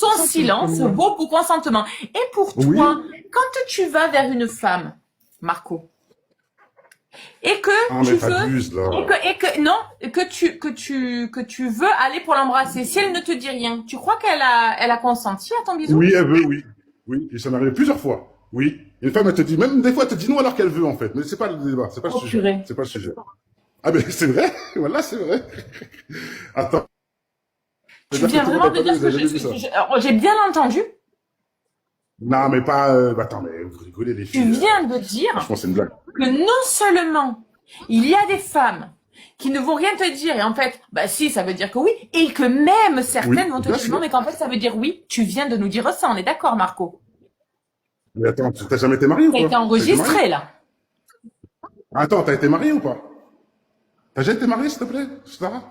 son silence vaut pour consentement. Et pour Oui. toi, quand tu vas vers une femme, Marco, et que Ah, tu mais veux, t'abuses, là. non, que tu veux aller pour l'embrasser, si elle ne te dit rien, tu crois elle a consenti à ton bisou? Oui, elle veut, oui. Oui, et ça m'est arrivé plusieurs fois. Oui. Une femme, elle te dit, même des fois, elle te dit non alors qu'elle veut, en fait. Mais c'est pas le débat, c'est pas le Oh sujet. purée. C'est pas le sujet. Ah, ben, c'est vrai. Voilà, c'est vrai. Attends. Tu C'est-à-dire viens que tout le vraiment monde de n'a pas dire vu, ce vous que avez jamais vu ça. j'ai bien entendu. Non, mais pas, attends, mais vous rigolez, les Tu filles. viens de dire Franchement, c'est une blague. que non seulement il y a des femmes qui ne vont rien te dire et en fait, bah si, ça veut dire que oui, et que même Oui, certaines vont te bien dire non, sûr. mais qu'en fait ça veut dire oui. Tu viens de nous dire ça, on est d'accord, Marco? Mais attends, t'as jamais été marié ou Ça a été pas? T'as été marié? enregistré là. Attends, t'as été marié ou pas? T'as déjà été marié, s'il te plaît, Sarah?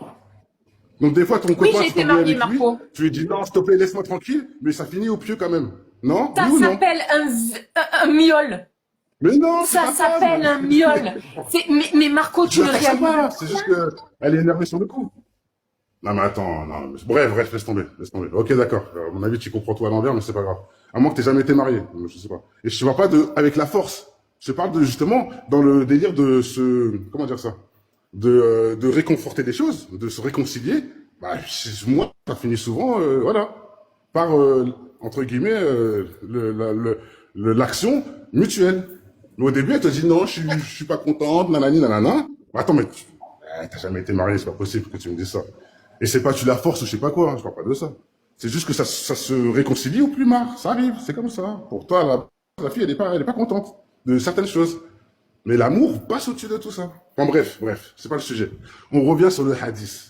Donc des fois, ton Oui, copain, j'ai tu été t'embrouilles mariée, avec lui, Marco. tu lui dis non, s'il te plaît, laisse-moi tranquille, mais ça finit au pieu quand même. Non? Oui Ça ou non? s'appelle un miaule. Mais non, c'est Ça ta femme! s'appelle un miaule. Mais Marco, Tu tu la ne forces réalises pas, c'est juste que elle est énervée sur le coup. Non mais attends, non, mais... bref, laisse tomber, laisse tomber. Ok, d'accord. À mon avis, tu comprends tout à l'envers, mais c'est pas grave. À moins que t'aies jamais été marié, je sais pas. Et je te parle pas de avec la force. Je te parle de justement dans le délire de se, comment dire ça, de réconforter des choses, de se réconcilier. Bah, moi, ça finit souvent, voilà, par entre guillemets l'action mutuelle. Mais au début, elle te dit non, je suis pas contente, nanani, nanana. Attends, mais t'as jamais été marié, c'est pas possible que tu me dises ça. Et c'est pas tu la forces ou je sais pas quoi, hein, je parle pas de ça. C'est juste que ça se réconcilie au plus marre, ça arrive, c'est comme ça. Pour toi, la fille, elle est pas contente de certaines choses. Mais l'amour passe au-dessus de tout ça. Enfin bref, c'est pas le sujet. On revient sur le hadith.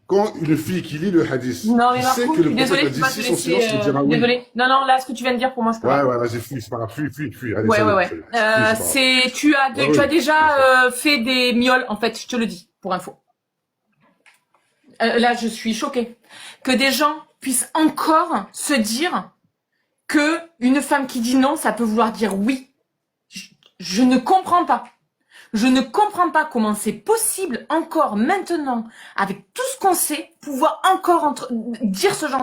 Quand une fille qui lit le hadith, non, qui mais sait Marco, que je le suis prophète désolée, a je peux dit pas te si son silence laisser. me dira oui. Désolée. Non, non, là, ce que tu viens de dire, pour moi, je peux Ouais, pas. vas-y, fuis, c'est pas grave, fuis. Allez, Ouais, ouais, salut, ouais. salut. Fuis, c'est pas grave. Ouais, Tu as oui, bien sûr. déjà fait des mioles, en fait, je te le dis, pour info. Là, je suis choquée. Que des gens puissent encore se dire que une femme qui dit non, ça peut vouloir dire oui. Je ne comprends pas. Je ne comprends pas comment c'est possible encore maintenant, avec tout ce qu'on sait, pouvoir encore dire ce genre